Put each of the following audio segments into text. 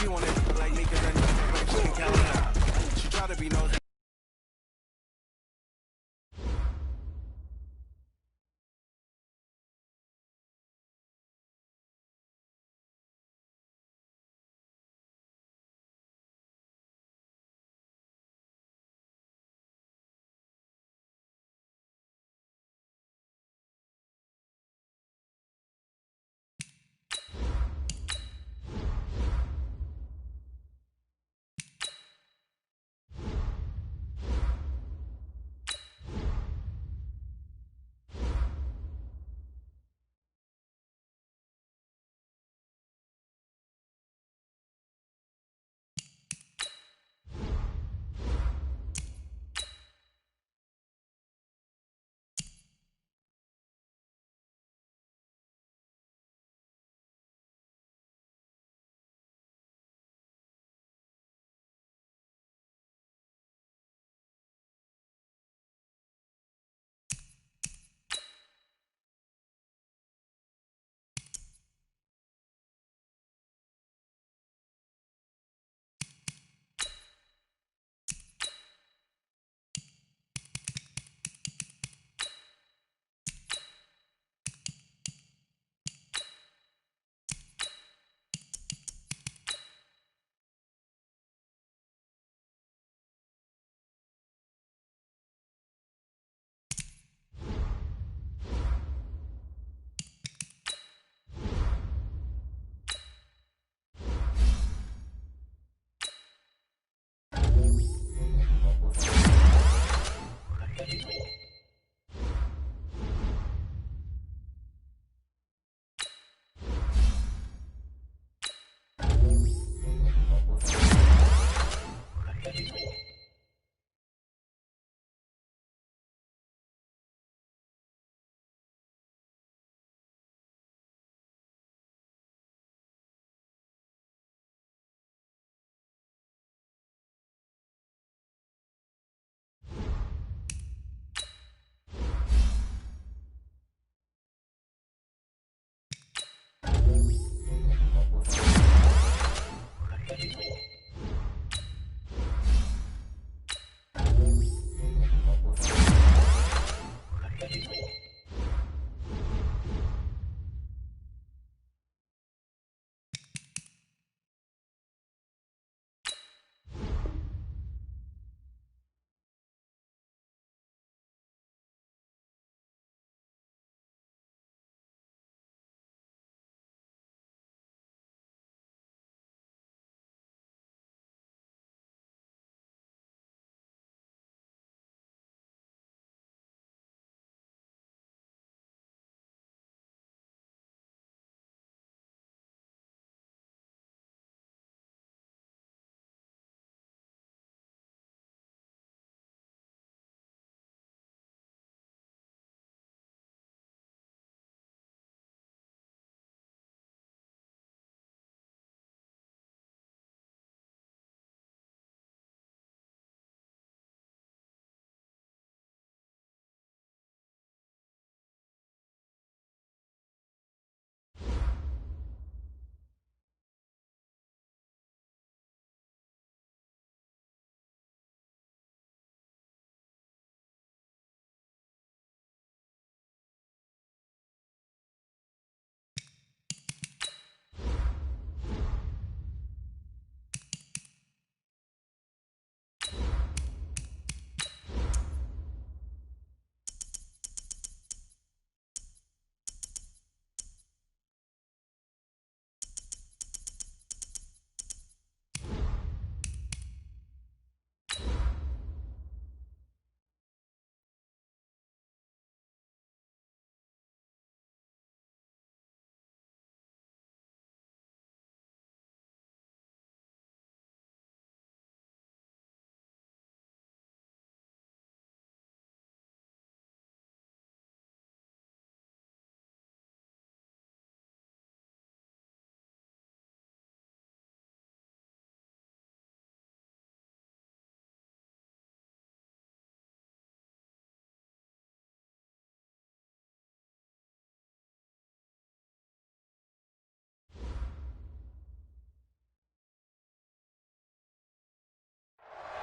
She wanted like me, cause I like she can count it out. She try to be nosy.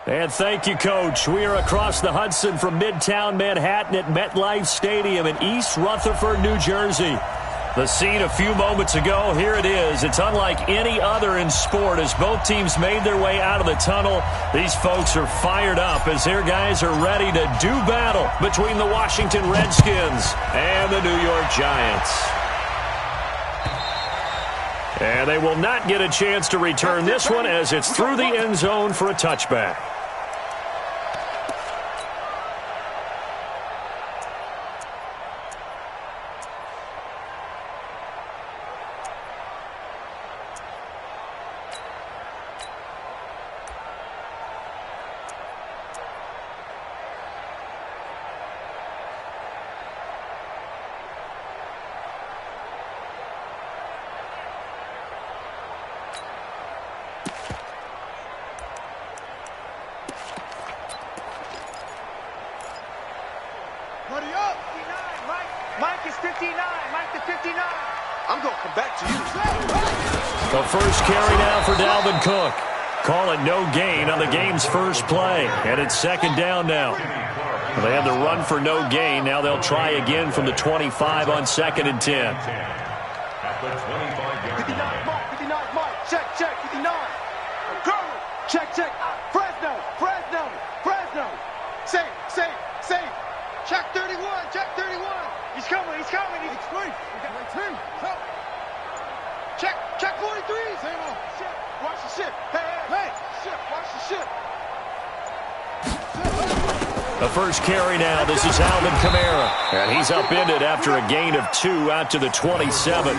And thank you, Coach. We are across the Hudson from Midtown Manhattan at MetLife Stadium in East Rutherford, New Jersey. The scene a few moments ago, here it is. It's unlike any other in sport as both teams made their way out of the tunnel. These folks are fired up as their guys are ready to do battle between the Washington Redskins and the New York Giants. And they will not get a chance to return this one as it's through the end zone for a touchback. Mike is 59. Mike to 59. I'm going to come back to you. The first carry now for Dalvin Cook. Call it no gain on the game's first play. And it's second down now. They had the run for no gain. Now they'll try again from the 25 on second and 10. 59, Mike. 59, Mike. Check, 59. Curly. Check. Fresno. Safe. Check 31. He's coming. He's free. Check 43. Same on. Watch the ship. Hey. Watch the ship. The first carry now. This is Alvin Kamara. And he's upended after a gain of 2 out to the 27.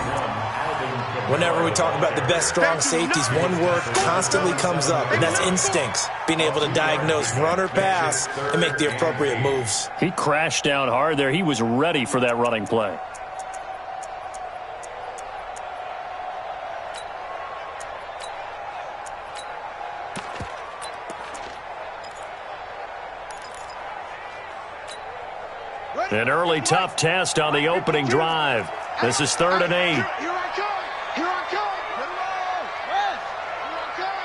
Whenever we talk about the best strong safeties, one word constantly comes up, and that's instincts. Being able to diagnose run or pass and make the appropriate moves. He crashed down hard there. He was ready for that running play. An early tough test on the opening drive. This is 3rd and 8. Here I come. Get along. Yes. Here I come.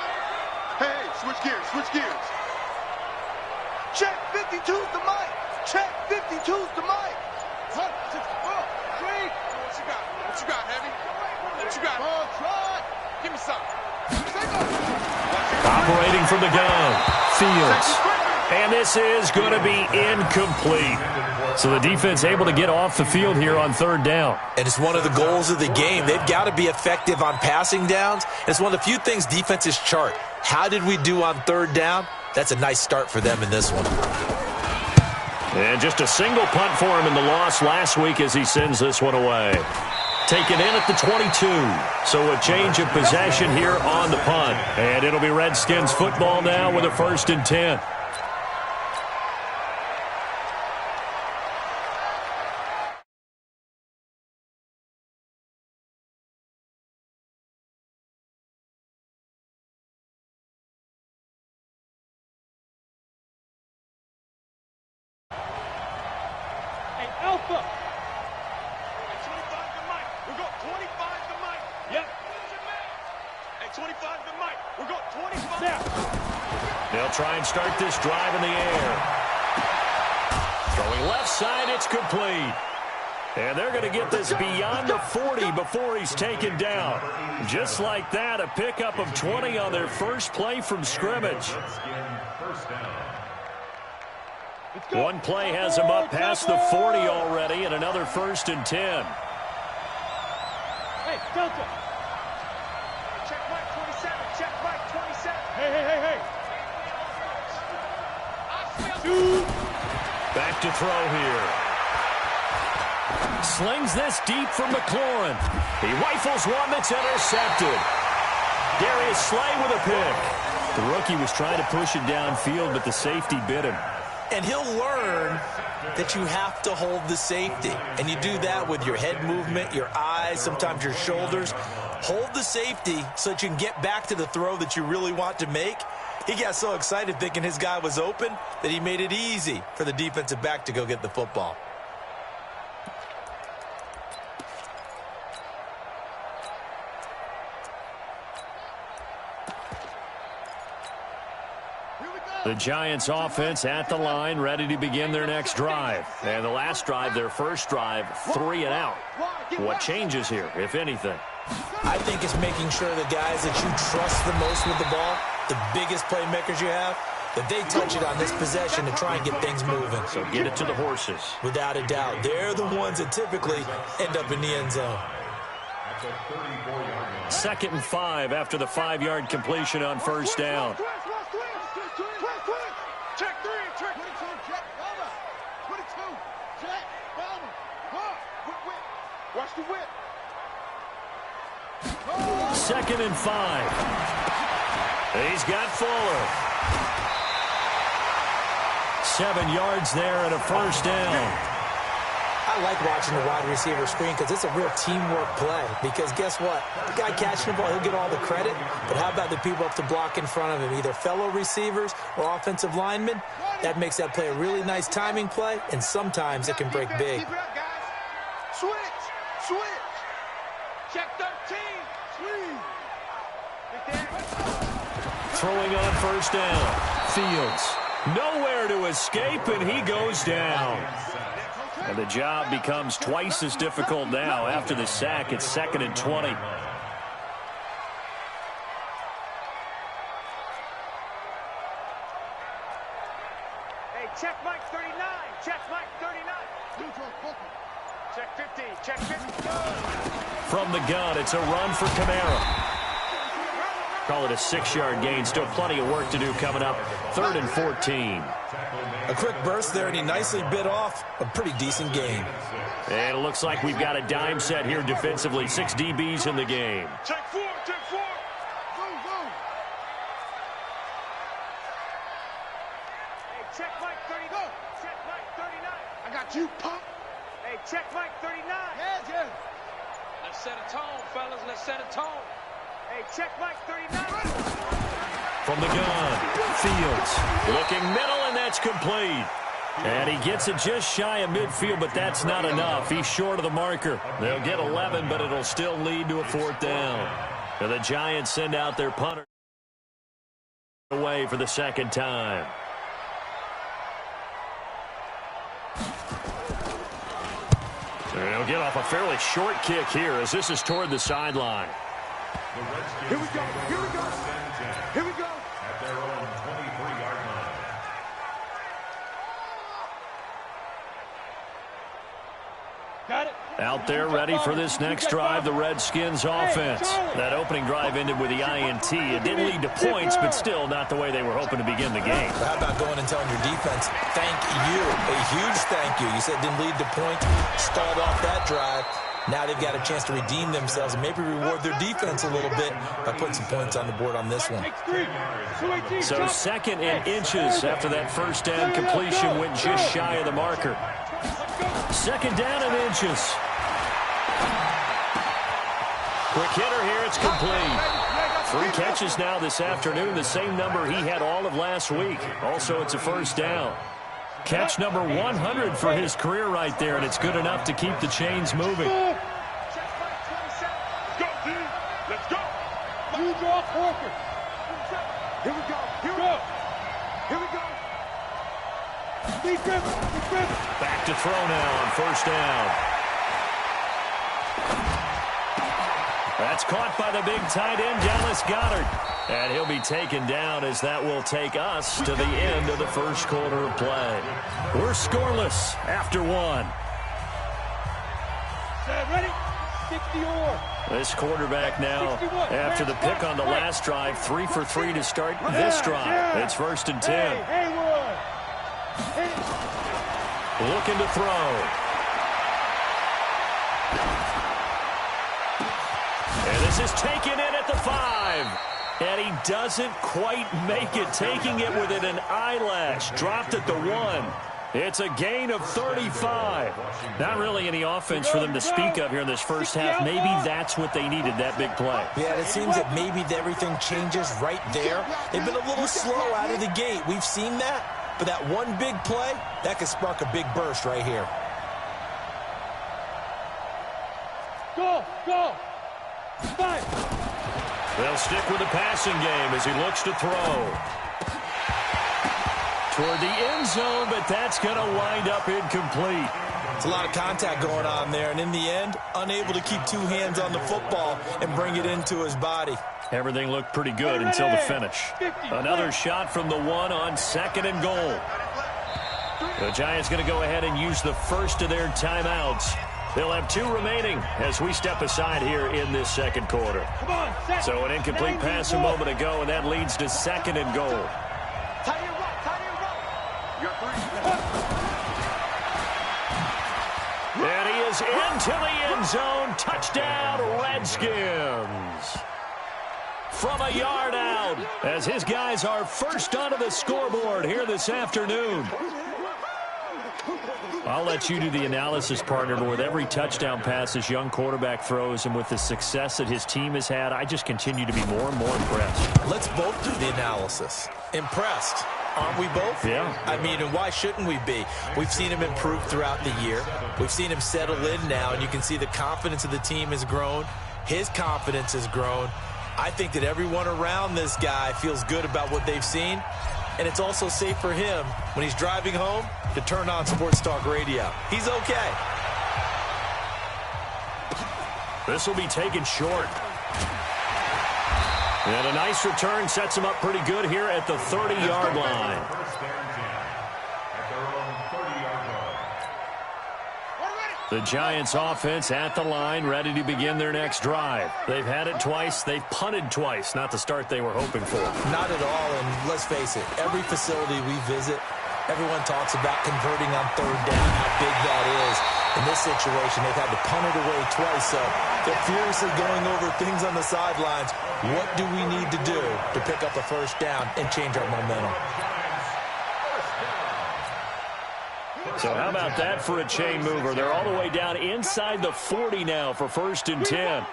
Hey, switch gears. Check 52's the mic. Check 52's the mic. What you got, Heavy? What you got? Give me some. Operating from the gun. Fields. And this is going to be incomplete. So the defense able to get off the field here on 3rd down. And it's one of the goals of the game. They've got to be effective on passing downs. It's one of the few things defenses chart. How did we do on 3rd down? That's a nice start for them in this one. And just a single punt for him in the loss last week as he sends this one away. Taken in at the 22. So a change of possession here on the punt. And it'll be Redskins football now with a 1st and 10. Alpha. Hey, 25 to Mike. We got 25 to Mike. Yep. Hey, 25 to Mike. We got 25. Yeah. They'll try and start this drive in the air. Throwing left side, it's complete. And they're going to get this beyond the 40 before he's taken down. Just like that, a pickup of 20 on their first play from scrimmage. One play has him up past the 40 already, and another 1st and 10. Hey, Delta. Check Mike 27. Check Mike 27. Hey. Back to throw here. Slings this deep from McLaurin. He rifles one that's intercepted. Darius Slay with a pick. The rookie was trying to push it downfield, but the safety bit him. And he'll learn that you have to hold the safety. And you do that with your head movement, your eyes, sometimes your shoulders. Hold the safety so that you can get back to the throw that you really want to make. He got so excited thinking his guy was open that he made it easy for the defensive back to go get the football. Here we The Giants offense at the line, ready to begin their next drive. And the last drive, their first drive, 3 and out. What changes here, if anything? I think it's making sure the guys that you trust the most with the ball, the biggest playmakers you have, that they touch it on this possession to try and get things moving. So get it to the horses. Without a doubt. They're the ones that typically end up in the end zone. 2nd and 5 after the 5-yard completion on first down. Check 3, check 22, check, 22, check, watch the whip. 2nd and 5. He's got Fuller. 7 yards there and a first down. I like watching the wide receiver screen because it's a real teamwork play. Because guess what? The guy catching the ball, he'll get all the credit. But how about the people up to block in front of him, either fellow receivers or offensive linemen? That makes that play a really nice timing play, and sometimes it can break big. Keep it up, guys. Switch. Check 13. Throwing on first down. Fields. Nowhere to escape, and he goes down. And the job becomes twice as difficult now. After the sack, it's 2nd and 20. Hey, check Mike 39. Check Mike 39. Check 50. Check 50. From the gun, it's a run for Kamara. Call it a 6-yard gain. Still plenty of work to do coming up. 3rd and 14. A quick burst there, and he nicely bit off a pretty decent gain. And it looks like we've got a dime set here defensively. 6 DBs in the game. Check 4. Hey, check Mike 30. Go. Check Mike 39. I got you, punk. Hey, check Mike 39. Yeah. Let's set a tone, fellas. Let's set a tone. Hey, check Mike 39. From the gun, Fields looking middle, and that's complete. And he gets it just shy of midfield, but that's not enough. He's short of the marker. They'll get 11, but it'll still lead to a 4th down. And the Giants send out their punter away for the 2nd time. They'll get off a fairly short kick here as this is toward the sideline. Here we go. At their own 23-yard line. Got it. Out there ready for this next drive, the Redskins offense. That opening drive ended with the INT. It didn't lead to points, but still not the way they were hoping to begin the game. How about going and telling your defense, thank you, a huge thank you. You said it didn't lead to points, stalled off that drive. Now they've got a chance to redeem themselves and maybe reward their defense a little bit by putting some points on the board on this one. So 2nd and inches after that first down completion went just shy of the marker. 2nd down and inches. Quick hitter here, it's complete. 3 catches now this afternoon, the same number he had all of last week. Also, it's a first down. Catch number 100 for his career right there, and it's good enough to keep the chains moving. Go, D. Let's go. You draw Parker. Here we go. Defense. Back to throw now on first down. That's caught by the big tight end, Dallas Goedert. And he'll be taken down as that will take us to the end of the first quarter of play. We're scoreless after 1. Ready? 60-or. This quarterback now, after the pick on the last drive, 3 for 3 to start this drive. It's 1st and 10. Looking to throw. And this is taken in at the 5. And he doesn't quite make it, taking it within an eyelash. Dropped at the 1. It's a gain of 35. Not really any offense for them to speak of here in this first half. Maybe that's what they needed, that big play. Yeah, it seems that maybe everything changes right there. They've been a little slow out of the gate. We've seen that. But that one big play, that could spark a big burst right here. Go. 5. They'll stick with the passing game as he looks to throw. toward the end zone, but that's going to wind up incomplete. It's a lot of contact going on there, and in the end, unable to keep two hands on the football and bring it into his body. Everything looked pretty good until the finish. Another shot from the one on 2nd and goal. The Giants going to go ahead and use the first of their timeouts. They'll have 2 remaining as we step aside here in this second quarter. So an incomplete pass a moment ago, and that leads to 2nd and goal. And he is into the end zone. Touchdown, Redskins. From a yard out, as his guys are first onto the scoreboard here this afternoon. I'll let you do the analysis, partner, but with every touchdown pass this young quarterback throws and with the success that his team has had, I just continue to be more and more impressed. Let's both do the analysis. Impressed. Aren't we both? Yeah. I mean, and why shouldn't we be? We've seen him improve throughout the year. We've seen him settle in now, and you can see the confidence of the team has grown. His confidence has grown. I think that everyone around this guy feels good about what they've seen, and it's also safe for him when he's driving home to turn on Sports Talk Radio. He's okay. This will be taken short. And a nice return sets him up pretty good here at the 30-yard line. The Giants offense at the line, ready to begin their next drive. They've had it twice. They've punted twice. Not the start they were hoping for. Not at all, and let's face it, every facility we visit, everyone talks about converting on 3rd down, how big that is. In this situation, they've had to punt it away twice, so they're furiously going over things on the sidelines. What do we need to do to pick up a 1st down and change our momentum? So how about that for a chain mover? They're all the way down inside the 40 now for 1st and 10.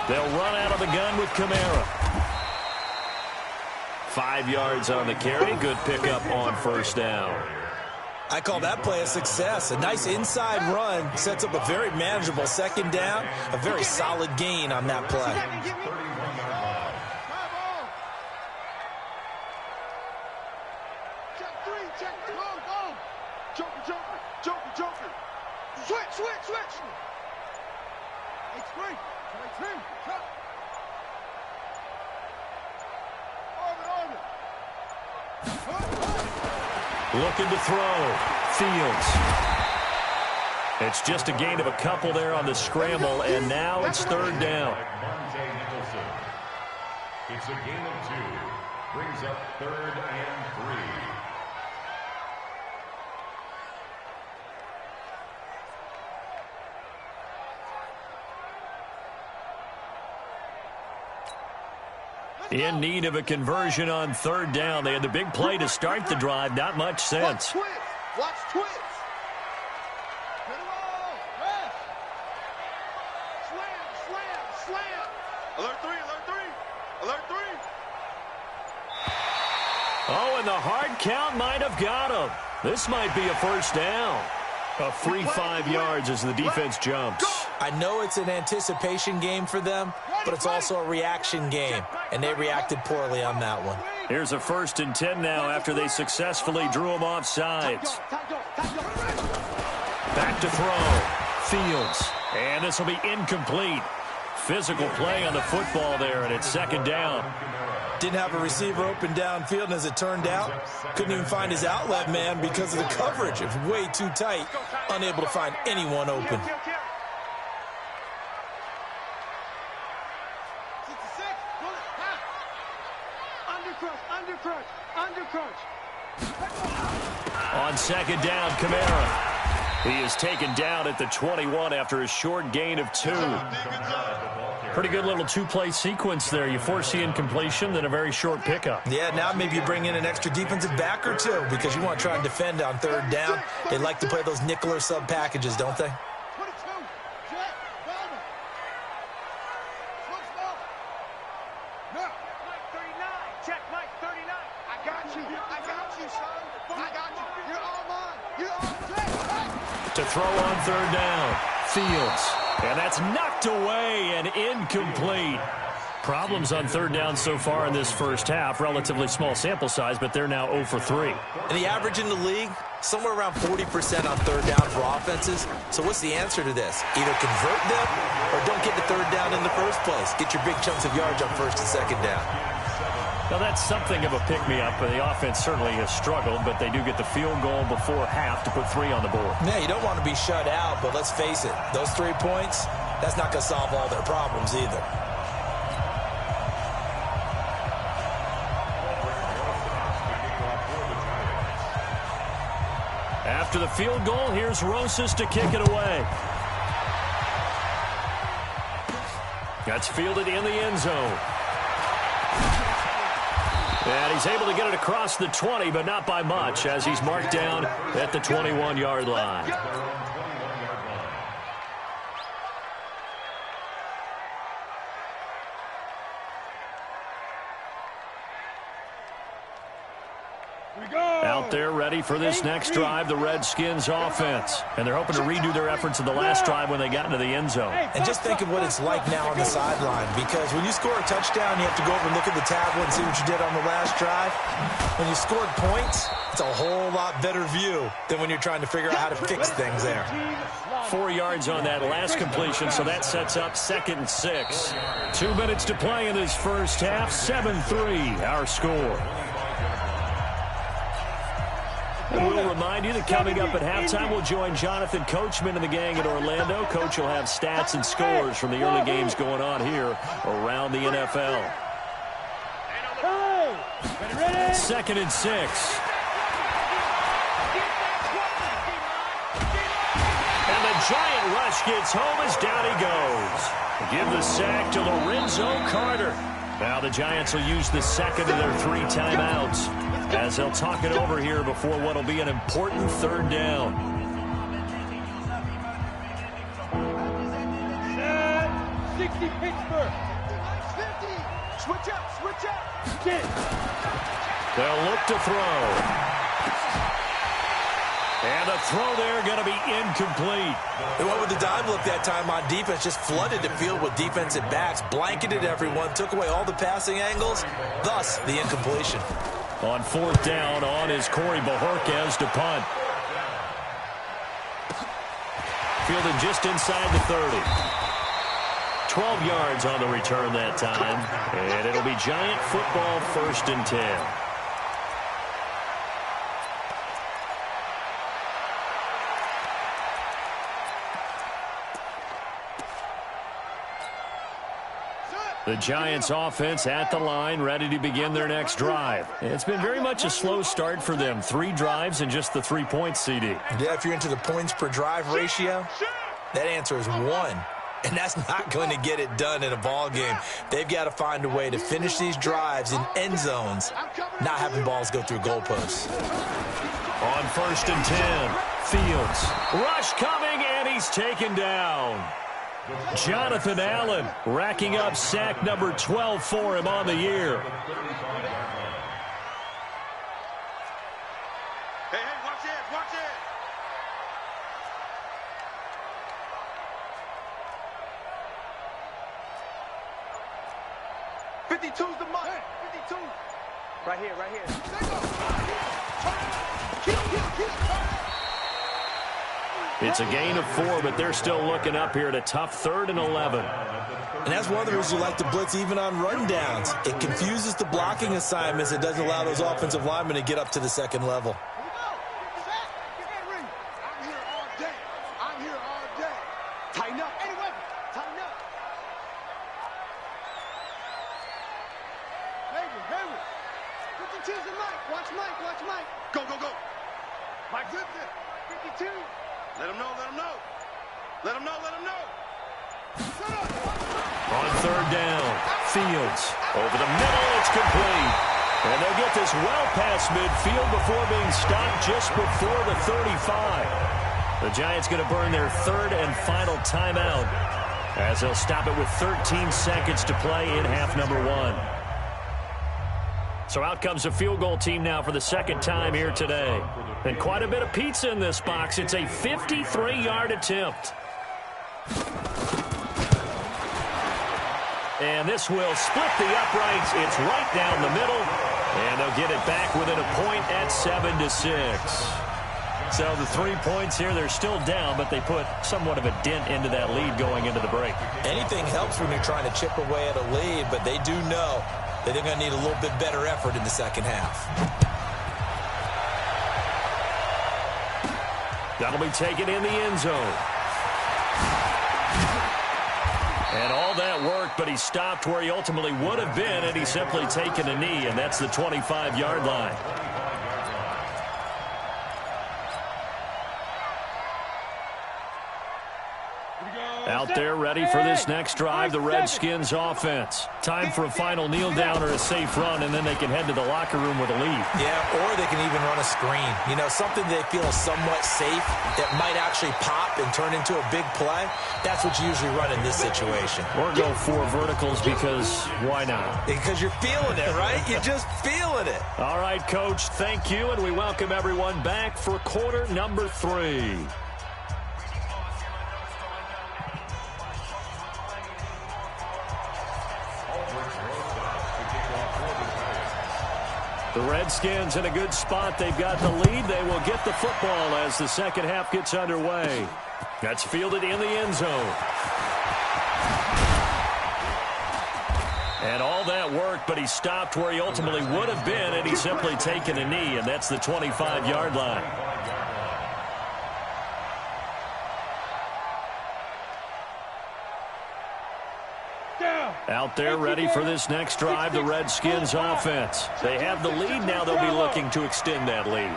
They'll run out of the gun with Kamara. 5 yards on the carry. Good pickup on 1st down. I call that play a success. A nice inside run sets up a very manageable 2nd down. A very solid gain on that play. Joker. Switch. It's great. Looking to throw. Fields. It's just a gain of a couple there on the scramble, and now it's 3rd down. It's a gain of 2. Brings up 3rd and 3. In need of a conversion on 3rd down. They had the big play to start the drive. Not much sense. Watch twist. Slam. Alert 3. Oh, and the hard count might have got him. This might be a 1st down. A free 5 yards as the defense jumps. I know it's an anticipation game for them, but it's also a reaction game, and they reacted poorly on that one. Here's a 1st and 10 now after they successfully drew him off sides. Back to throw. Fields. And this will be incomplete. Physical play on the football there, and it's 2nd down. Didn't have a receiver open downfield, and as it turned out, couldn't even find his outlet man because of the coverage. It was way too tight, unable to find anyone open. On 2nd down, Kamara. He is taken down at the 21 after a short gain of 2. Pretty good little 2-play sequence there. You force the incompletion, then a very short pickup. Yeah, now maybe you bring in an extra defensive back or 2 because you want to try and defend on 3rd down. They like to play those nickel or sub packages, don't they? Mike 39. Check Mike 39. I got you, son. I got you. You're all mine. You're all mine. To throw on third down. Fields. And that's knocked away and incomplete. Problems on third down so far in this first half. Relatively small sample size, but they're now 0 for 3. And the average in the league, somewhere around 40% on third down for offenses. So what's the answer to this? Either convert them or don't get the third down in the first place. Get your big chunks of yards on first and second down. Now, that's something of a pick-me-up. The offense certainly has struggled, but they do get the field goal before half to put 3 on the board. Yeah, you don't want to be shut out, but let's face it, those 3 points, that's not going to solve all their problems either. After the field goal, here's Rosas to kick it away. That's fielded in the end zone. And he's able to get it across the 20, but not by much, as he's marked down at the 21-yard line. Out there ready for this next drive, the Redskins offense. And they're hoping to redo their efforts in the last drive when they got into the end zone. And just think of what it's like now on the sideline, because when you score a touchdown, you have to go over and look at the tablet and see what you did on the last drive. When you scored points, it's a whole lot better view than when you're trying to figure out how to fix things there. 4 yards on that last completion, so that sets up 2nd and 6. 2 minutes to play in this first half, 7-3 our score. And we'll remind you that coming up at halftime, we'll join Jonathan Coachman and the gang in Orlando. Coach will have stats and scores from the early games going on here around the NFL. 2nd and 6. And the giant rush gets home as down he goes. Give the sack to Lorenzo Carter. Now the Giants will use the second of their 3 timeouts, as they'll talk it over here before what will be an important third down. Set 60 Pittsburgh. 50. Switch up, switch up. Get. They'll look to throw. And the throw there going to be incomplete. They went with the dime look that time on defense, just flooded the field with defensive backs, blanketed everyone, took away all the passing angles, thus the incompletion. On 4th down, on is Corey Bojorquez to punt. Fielded just inside the 30. 12 yards on the return that time. And it'll be Giant football, 1st and 10. The Giants offense at the line, ready to begin their next drive. It's been very much a slow start for them. 3 drives and just the 3 points, CD. Yeah, if you're into the points per drive ratio, that answer is 1. And that's not going to get it done in a ball game. They've got to find a way to finish these drives in end zones, not having balls go through goalposts. On 1st and 10, Fields. Rush coming, and he's taken down. Jonathan Allen racking up sack number 12 for him on the year. Hey, watch it, watch it. .52's the money. 52. Right here, right here. It's a gain of 4, but they're still looking up here at a tough 3rd and 11. And that's one of the reasons you like to blitz even on rundowns. It confuses the blocking assignments. It doesn't allow those offensive linemen to get up to the 2nd level. I'm here all day. I'm here all day. Tighten up. Anyway, tighten up. Hayward. 52's the Mike. Watch Mike, watch Mike. Go. Mike Zipton. 52. Let him know. Let him know. On 3rd down, Fields. Over the middle, it's complete. And they'll get this well past midfield before being stopped just before the 35. The Giants going to burn their 3rd and final timeout, as they'll stop it with 13 seconds to play in half number 1. So out comes a field goal team now for the second time here today. And quite a bit of pizza in this box. It's a 53-yard attempt. And this will split the uprights. It's right down the middle. And they'll get it back within a point at 7-6. So the 3 points here, they're still down, but they put somewhat of a dent into that lead going into the break. Anything helps when you're trying to chip away at a lead, but they do know that they're going to need a little bit better effort in the second half. That'll be taken in the end zone. And all that worked, but he stopped where he ultimately would have been, and he's simply taken a knee, and that's the 25-yard line. Out there ready for this next drive, the Redskins offense. Time for a final kneel down or a safe run, and then they can head to the locker room with a lead. Yeah, or they can even run a screen. You know, something they feel is somewhat safe that might actually pop and turn into a big play. That's what you usually run in this situation. Or go 4 verticals because why not? Because you're feeling it, right? You're just feeling it. All right, Coach, thank you, and we welcome everyone back for quarter number 3. The Redskins in a good spot. They've got the lead. They will get the football as the second half gets underway. That's fielded in the end zone. And all that worked, but he stopped where he ultimately would have been, and he's simply taken a knee, and that's the 25-yard line. Out there ready for this next drive, the Redskins offense. They have the lead. Now they'll be looking to extend that lead.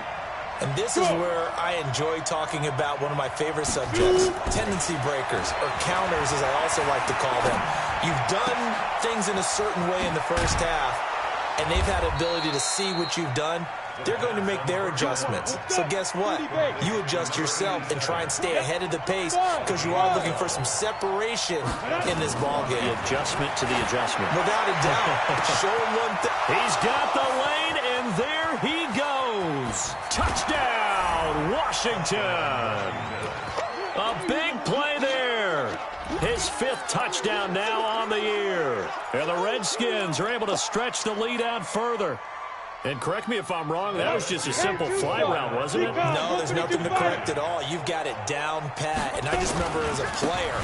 And this is where I enjoy talking about one of my favorite subjects, tendency breakers, or counters as I also like to call them. You've done things in a certain way in the first half, and they've had ability to see what you've done. They're going to make their adjustments. So guess what? You adjust yourself and try and stay ahead of the pace because you are looking for some separation in this ball game. The adjustment to the adjustment. Without a doubt. Show him one thing. He's got the lane, and there he goes. Touchdown, Washington. A big play there. His 5th touchdown now on the year. And the Redskins are able to stretch the lead out further. And correct me if I'm wrong, that was just a simple fly route, wasn't it? No, there's nothing to correct at all. You've got it down pat. And I just remember as a player,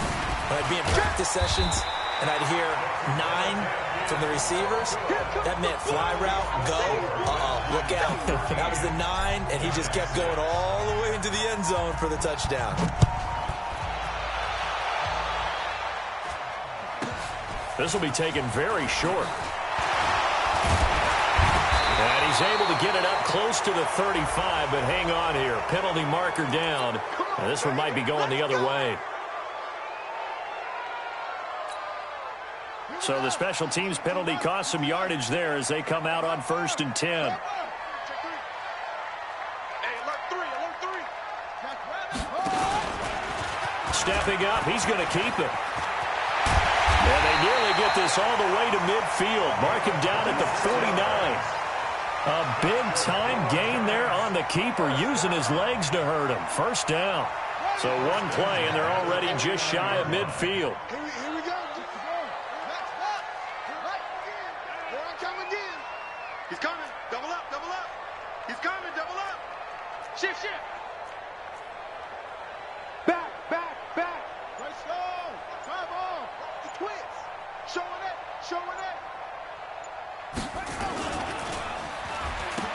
when I'd be in practice sessions and I'd hear 9 from the receivers, that meant fly route, go, look out. That was the 9, and he just kept going all the way into the end zone for the touchdown. This will be taken very short. And he's able to get it up close to the 35, but hang on here. Penalty marker down. And this one might be going the other way. So the special teams penalty cost some yardage there as they come out on 1st and 10. Stepping up, he's going to keep it. And they nearly get this all the way to midfield. Mark him down at the 49. A big-time gain there on the keeper, using his legs to hurt him. First down. So one play, and they're already just shy of midfield. Here we go. Next block. Right again. Here I come again. He's coming. Double up, double up. He's coming, double up. Shift. Back. Right slow. Try ball. The twist. Showing it.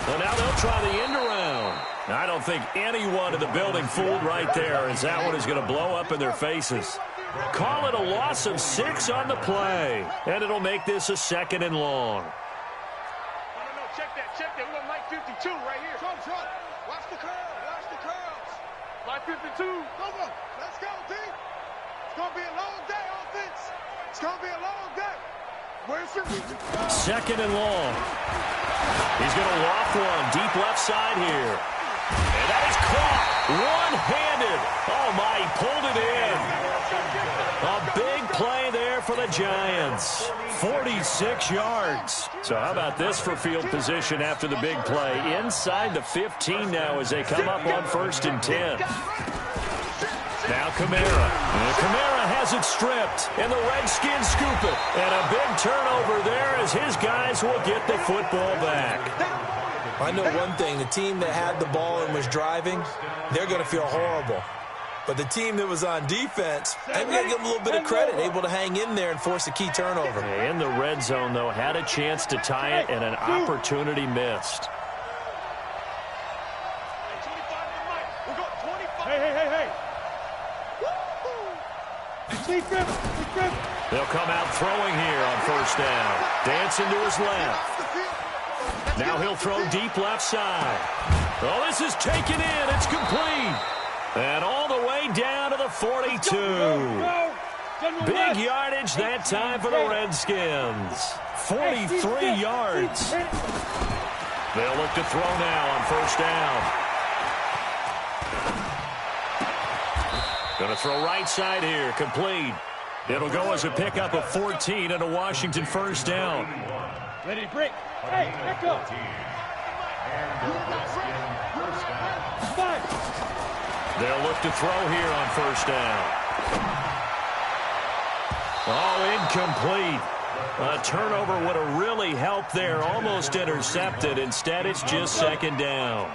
Well, now they'll try the end around. I don't think anyone in the building fooled right there, as that one is going to blow up in their faces. Call it a loss of 6 on the play, and it'll make this a 2nd and long. No, check that. We're on line 52 right here. Trump. Watch the curls. Line 52. Go. Let's go, D. It's going to be a long day, offense. It's going to be a long day. Where's your 2nd and long. He's going to loft one deep left side here. And that is caught one-handed. Oh, my, he pulled it in. A big play there for the Giants. 46 yards. So how about this for field position after the big play? Inside the 15 now as they come up on 1st and 10. Now Kamara. Kamara has it stripped, and the Redskins scoop it. And a big turnover there as his guys will get the football back. I know one thing. The team that had the ball and was driving, they're going to feel horrible. But the team that was on defense, I'm going to give them a little bit of credit, able to hang in there and force a key turnover. In the red zone, though, had a chance to tie it, and an opportunity missed. Hey. They'll come out throwing here on 1st down. Dancing to his left. Now he'll throw deep left side. Oh, this is taken in. It's complete. And all the way down to the 42. Big yardage that time for the Redskins. 43 yards. They'll look to throw now on 1st down. Going to throw right side here. Complete. It'll go as a pickup of 14 and a Washington 1st down. Ready to break. Hey, echo. They'll look to throw here on 1st down. Oh, incomplete. A turnover would have really helped there. Almost intercepted. Instead, it's just 2nd down.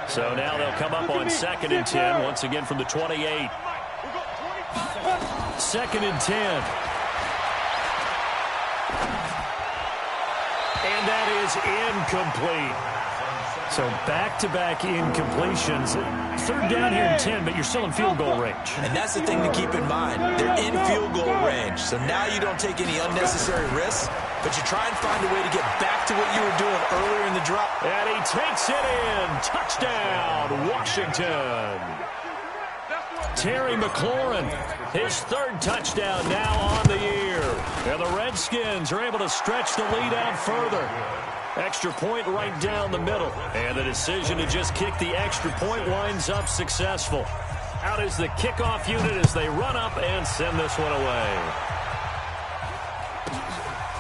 So now they'll come up on 2nd and 10. Once again from the 28. 2nd and 10. And that is incomplete. So back-to-back incompletions. 3rd down here in 10, but you're still in field goal range. And that's the thing to keep in mind. They're in field goal range. So now you don't take any unnecessary risks, but you try and find a way to get back to what you were doing earlier in the drop. And he takes it in. Touchdown, Washington. Terry McLaurin, his 3rd touchdown now on the year. And the Redskins are able to stretch the lead out further. Extra point right down the middle. And the decision to just kick the extra point winds up successful. Out is the kickoff unit as they run up and send this one away.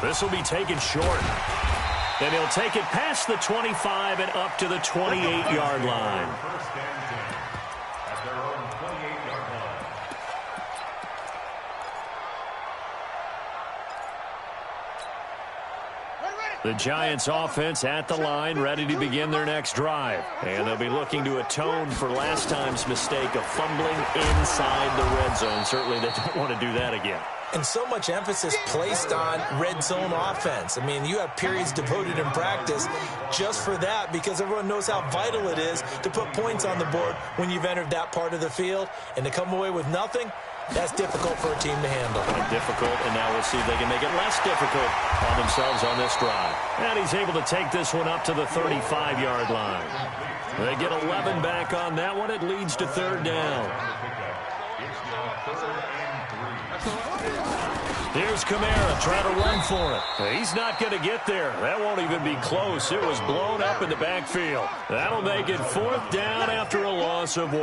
This will be taken short. And he'll take it past the 25 and up to the 28-yard line. The Giants offense at the line, ready to begin their next drive. And they'll be looking to atone for last time's mistake of fumbling inside the red zone. Certainly they don't want to do that again. And so much emphasis placed on red zone offense. I mean, you have periods devoted in practice just for that because everyone knows how vital it is to put points on the board when you've entered that part of the field. And to come away with nothing, that's difficult for a team to handle. Difficult, and now we'll see if they can make it less difficult on themselves on this drive. And he's able to take this one up to the 35-yard line. They get 11 back on that one. It leads to 3rd down. Here's Kamara trying to run for it. He's not going to get there. That won't even be close. It was blown up in the backfield. That'll make it 4th down after a loss of 1.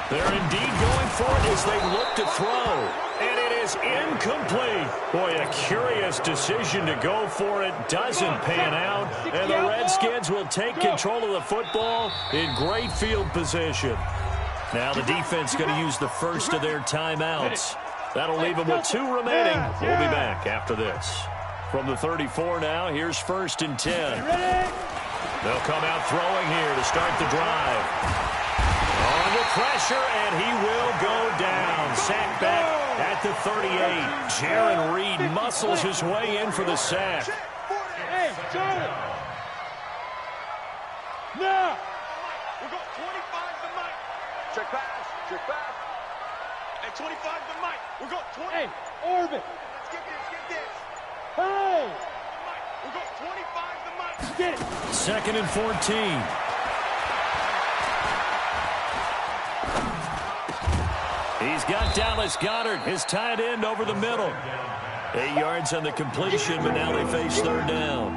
They're indeed going for it as they look to throw. And it is incomplete. Boy, a curious decision to go for it. Doesn't pan out. And the Redskins will take control of the football in great field position. Now the defense going to use the first of their timeouts. That'll leave them with 2 remaining. We'll be back after this. From the 34 now, here's 1st and 10. They'll come out throwing here to start the drive. Under pressure, and he will go down. Sack back at the 38. Jaron Reed muscles his way in for the sack. Hey, Jordan. Now. We got 25 to Mike. Check pass. Check pass. Hey, 25 to Mike. We got 20. Hey, Orbit. Let's get this. Hey. Mike, we got 25 to Mike. Get it. 2nd and 14. He's got Dallas Goedert, his tight end, over the middle. 8 yards on the completion, but now they face 3rd down.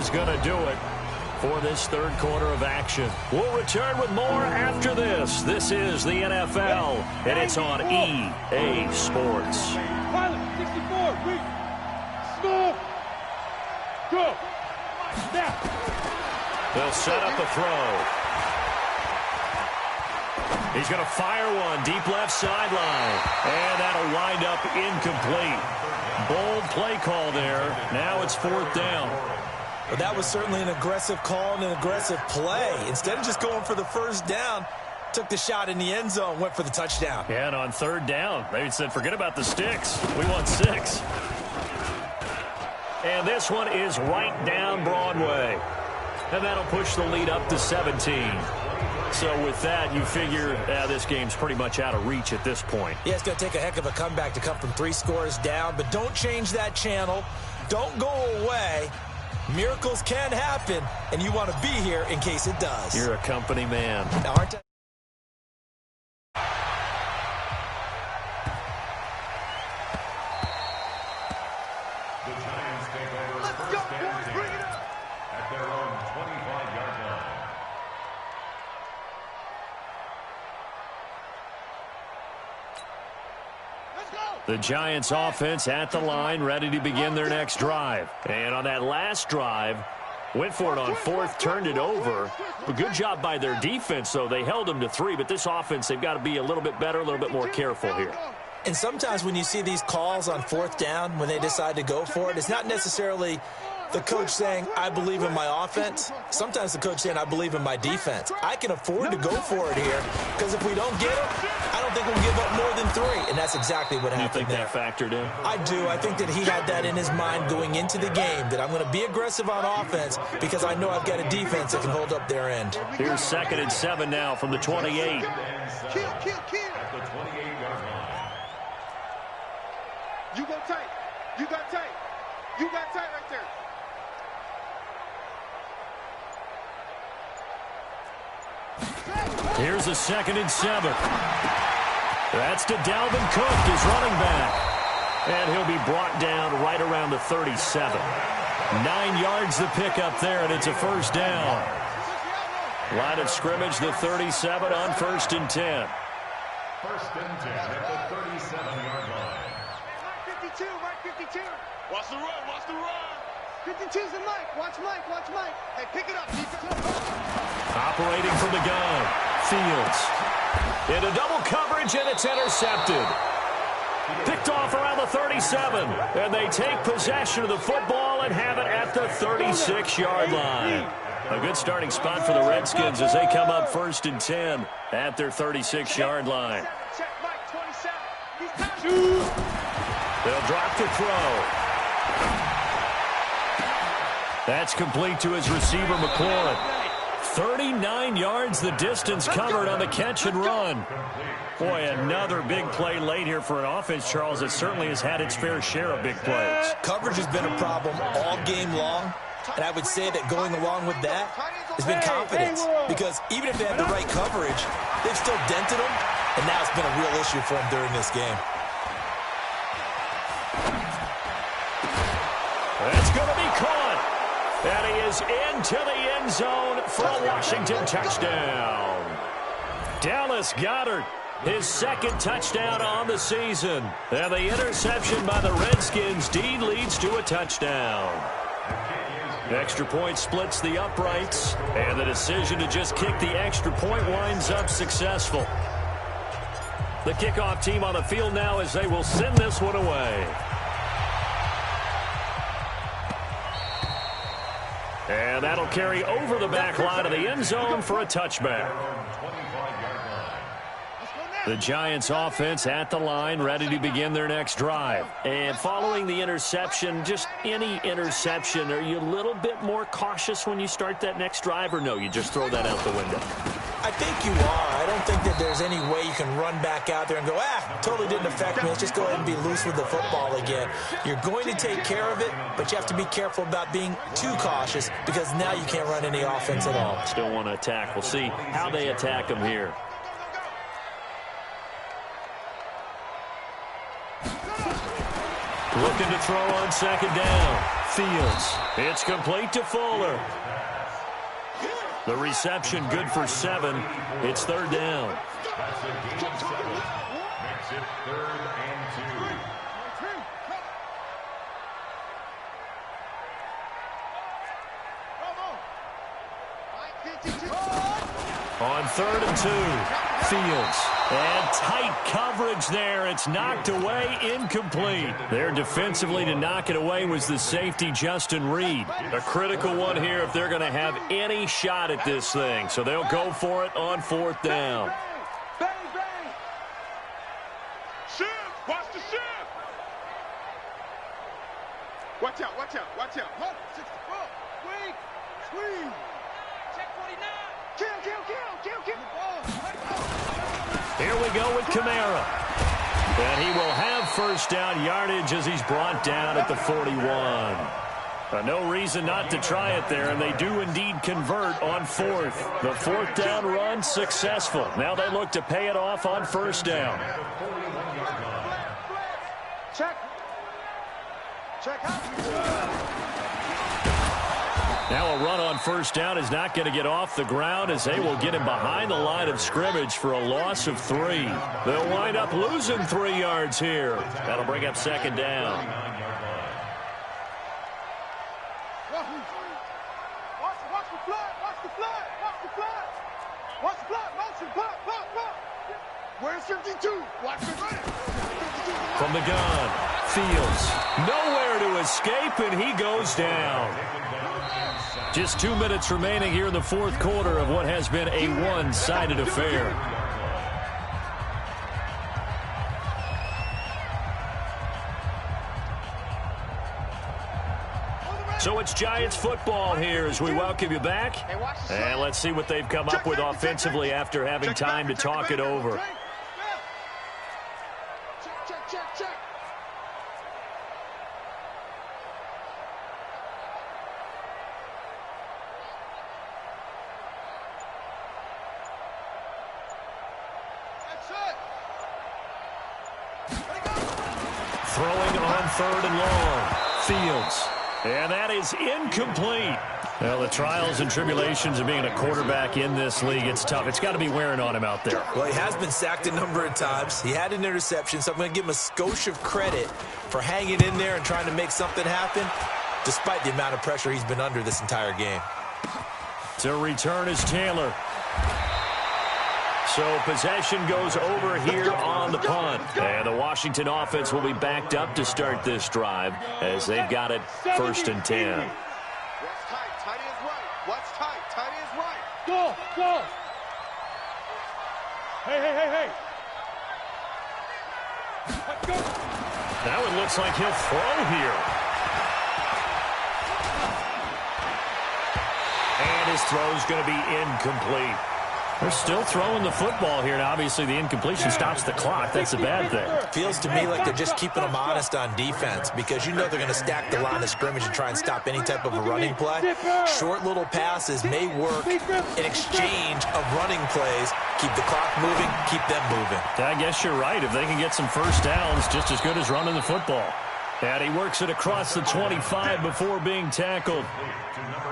is going to do it for this third quarter of action. We'll return with more after this. This is the NFL, and it's on EA Sports. Pilot, 64, reach. Small. Go. Snap. They'll set up a throw. He's going to fire one deep left sideline. And that'll wind up incomplete. Bold play call there. Now it's fourth down. Well, that was certainly an aggressive call and an aggressive play. Instead of just going for the first down, took the shot in the end zone, went for the touchdown. Yeah, and on third down, they said, forget about the sticks. We want 6. And this one is right down Broadway. And that'll push the lead up to 17. So with that, you figure this game's pretty much out of reach at this point. Yeah, it's going to take a heck of a comeback to come from 3 scores down. But don't change that channel. Don't go away. Miracles can happen, and you want to be here in case it does. You're a company man. Now, aren't I? The Giants take over first and 10 at their own 25-yard line. The Giants offense at the line, ready to begin their next drive. And on that last drive, went for it on fourth, turned it over. A good job by their defense, though. They held them to 3, but this offense, they've got to be a little bit better, a little bit more careful here. And sometimes when you see these calls on fourth down, when they decide to go for it, it's not necessarily the coach saying, I believe in my offense. Sometimes the coach saying, I believe in my defense. I can afford to go for it here because if we don't get it, I don't think we'll give up more than 3. And that's exactly what happened there. You think that factored in? I do. I think that he had that in his mind going into the game, that I'm going to be aggressive on offense because I know I've got a defense that can hold up their end. Here's 2nd and 7 now from the 28. Kill. At the 28-yard line. You go tight. You got tight. You got tight right there. Here's a 2nd and 7. That's to Dalvin Cook, his running back. And he'll be brought down right around the 37. 9 yards to pick up there, and it's a first down. Line of scrimmage, the 37 on 1st and 10. 1st and 10 at the 37-yard line. Mike 52, Mike 52. Watch the run, watch the run. 52's the Mike. Watch Mike, watch Mike. Hey, pick it up. Operating from the gun, Fields. Into double coverage, and it's intercepted. Picked off around the 37, and they take possession of the football and have it at the 36-yard line. A good starting spot for the Redskins as they come up 1st and 10 at their 36-yard line. Check Mike 27. They'll drop to throw. That's complete to his receiver, McLaurin. 39 yards the distance covered on the catch and run. Boy, another big play late here for an offense, Charles, that certainly has had its fair share of big plays. Coverage has been a problem all game long, and I would say that going along with that has been confidence, because even if they had the right coverage, they've still dented them, and now it's been a real issue for them during this game. That's going to be caught. And he is into the end zone for a Washington touchdown. Dallas Goedert, his 2nd touchdown on the season. And the interception by the Redskins. Dean leads to a touchdown. Extra point splits the uprights, and the decision to just kick the extra point winds up successful. The kickoff team on the field now as they will send this one away. And that'll carry over the back line of the end zone for a touchback. The Giants offense at the line, ready to begin their next drive. And following the interception, just any interception, are you a little bit more cautious when you start that next drive, or no, you just throw that out the window? I think you are. I don't think that there's any way you can run back out there and go, totally didn't affect me. Let's just go ahead and be loose with the football again. You're going to take care of it, but you have to be careful about being too cautious because now you can't run any offense at all. Still want to attack. We'll see how they attack them here. Looking to throw on 2nd down. Fields. It's complete to Fuller. The reception good for 7. It's third down. That's a gain of 7. Makes it 3rd and 2. On 3rd and 2, Fields. And tight coverage there. It's knocked away, incomplete. There defensively to knock it away was the safety, Justin Reed. A critical one here if they're going to have any shot at this thing. So they'll go for it on 4th down. Bang, bang. Shift. Watch the shift. Watch out, watch out, watch out. 64. Swing. Swing. Check 49. Kill. Here we go with Kamara. And he will have first down yardage as he's brought down at the 41. No reason not to try it there, and they do indeed convert on 4th. The 4th down run successful. Now they look to pay it off on 1st down. Check. Now a run on 1st down is not going to get off the ground as they will get him behind the line of scrimmage for a loss of 3. They'll wind up losing 3 yards here. That'll bring up 2nd down. Watch the flat. Motion, pop. Where's 52? Watch the flat. From the gun, Fields. Nowhere to escape, and he goes down. Just 2 minutes remaining here in the 4th quarter of what has been a one-sided affair. So it's Giants football here as we welcome you back. And let's see what they've come up with offensively after having time to talk it over. Check. Throwing on 3rd and long. Fields. And that is incomplete. Well, the trials and tribulations of being a quarterback in this league, it's tough. It's got to be wearing on him out there. Well, he has been sacked a number of times. He had an interception, so I'm going to give him a skosh of credit for hanging in there and trying to make something happen, despite the amount of pressure he's been under this entire game. To return is Taylor. So possession goes over here on the punt. And the Washington offense will be backed up to start this drive as they've got it 1st and 10. What's tight? Tight is right. What's tight? Tight is right. Go. Hey. Let's go. Now it looks like he'll throw here. And his throw's going to be incomplete. They're still throwing the football here. Now, obviously, the incompletion stops the clock. That's a bad thing. Feels to me like they're just keeping them honest on defense because you know they're going to stack the line of scrimmage and try and stop any type of a running play. Short little passes may work in exchange of running plays. Keep the clock moving, keep them moving. I guess you're right. If they can get some first downs, just as good as running the football. And he works it across the 25 before being tackled.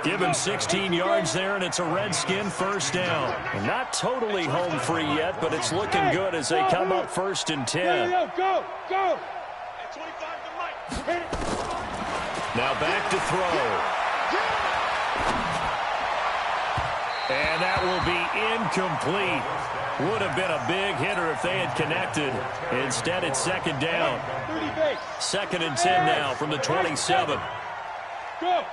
Give him 16 yards there, and it's a Redskin first down. Not totally home free yet, but it's looking good as they come up 1st and 10. Go. Now back to throw. And that will be incomplete. Would have been a big hitter if they had connected. Instead, it's 2nd down. 2nd and 10 now from the 27. Go.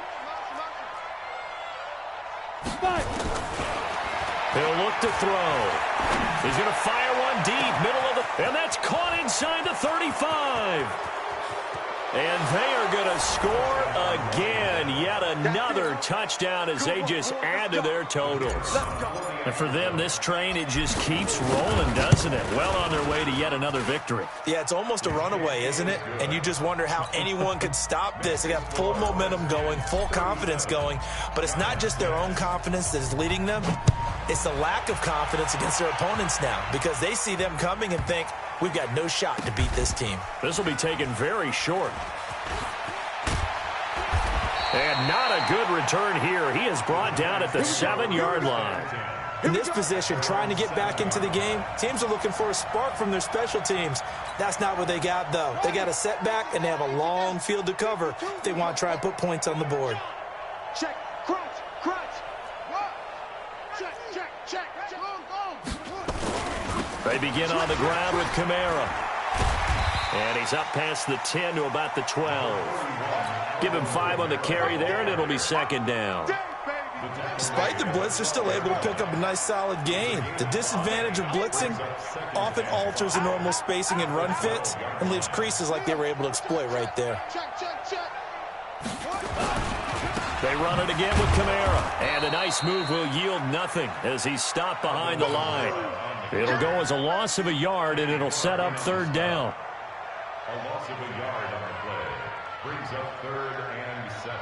He'll look to throw. He's going to fire one deep, middle of the... And that's caught inside the 35. And they are going to score again. Yet another touchdown as they just add to their totals. And for them, this train, it just keeps rolling, doesn't it? Well on their way to yet another victory. Yeah, it's almost a runaway, isn't it? And you just wonder how anyone could stop this. They got full momentum going, full confidence going. But it's not just their own confidence that is leading them. It's the lack of confidence against their opponents now because they see them coming and think, we've got no shot to beat this team. This will be taken very short. And not a good return here. He is brought down at the 7-yard line. In this position, trying to get back into the game, teams are looking for a spark from their special teams. That's not what they got, though. They got a setback, and they have a long field to cover if they want to try and put points on the board. Check, crunch, crunch. Check, check, check, check. They begin on the ground with Kamara. And he's up past the 10 to about the 12. Give him 5 on the carry there, and it'll be second down. Despite the blitz, they're still able to pick up a nice, solid gain. The disadvantage of blitzing often alters the normal spacing and run fits and leaves creases like they were able to exploit right there. They run it again with Kamara. And a nice move will yield nothing as he's stopped behind the line. It'll go as a loss of a yard, and it'll set up third down. A loss of a yard on the play brings up 3rd and 7.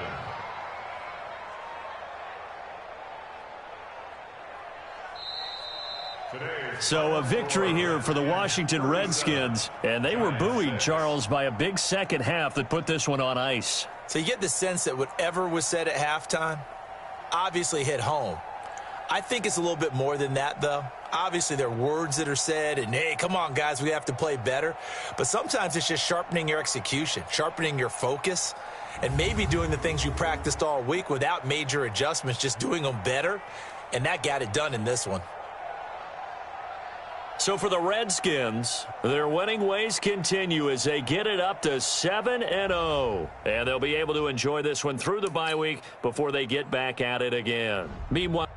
So a victory here for the Washington Redskins, and they were buoyed, Charles, by a big second half that put this one on ice. So you get the sense that whatever was said at halftime obviously hit home. I think it's a little bit more than that, though. Obviously, there are words that are said, and, hey, come on, guys, we have to play better. But sometimes it's just sharpening your execution, sharpening your focus, and maybe doing the things you practiced all week without major adjustments, just doing them better. And that got it done in this one. So for the Redskins, their winning ways continue as they get it up to 7-0. And they'll be able to enjoy this one through the bye week before they get back at it again. Meanwhile,